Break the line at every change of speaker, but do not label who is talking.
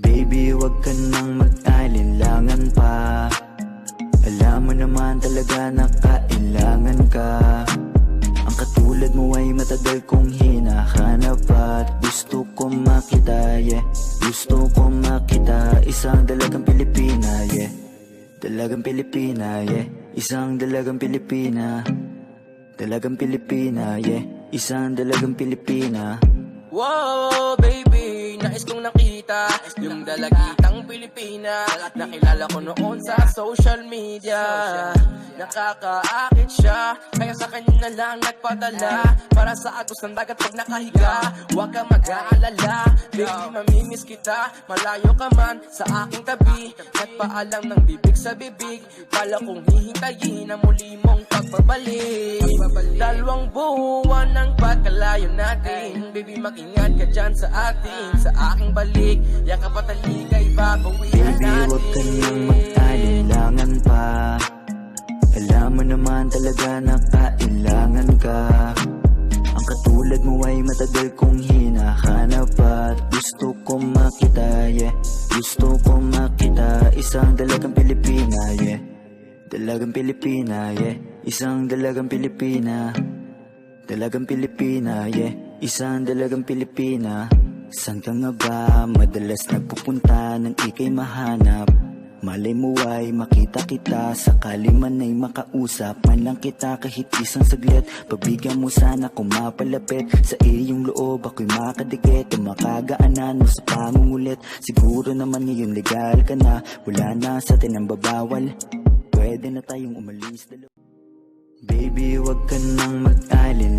Baby, wag ka nang mag-alinlangan pa. Alam mo naman talaga na kailangan ka. Ang katulad mo ay matagal kong hinahanap at gusto kong makita, yeah. Gusto kong makita isang dalagang Pilipina, yeah. Dalagang Pilipina, yeah. Isang dalagang Pilipina. Dalagang Pilipina, yeah. Isang dalagang Pilipina.
Wow, baby, nais kong nakita yung dalagitang Pilipina. Nakilala ko noon sa social media. Nakakaakit siya, kaya sa kanya na lang nagpadala. Para sa agos ng dagat pag nakahiga. Huwag kang mag-aalala, baby, mamimiss kita. Malayo ka man sa aking tabi. Nagpaalam ng bibig sa bibig. Kala kong hihintayin na muli mong pagbabalik. Dalawang buwan ng pagkalayo natin. Baby, mag-ingat ka dyan sa atin. Sa aking balik, yakap at taligay babawihan natin.
Baby, huwag ka nang mag-alinlangan pa. Alam mo naman talaga na kailangan ka. Ang katulad mo ay matagal kong hinahanap at gusto kong makita, yeah. Gusto kong makita isang dalagang Pilipina, yeah. Dalagang Pilipina, yeah. Isang dalagang Pilipina. Dalagang Pilipina, yeah. Isang dalagang Pilipina. Saan ka nga ba madalas nagpupunta nang ika'y mahanap? Malay mo ay makita kita, sakali man ay makausap man lang kita kahit isang saglit. Pagbigyan mo sana kung mapalapit sa iyong loob, ako'y makadikit. Kung makagaanan mo sa pangungulit, siguro naman ngayon legal ka na. Wala na sa atin ang babawal, pwede na tayong umalis. Baby, wag ka nang mag-alin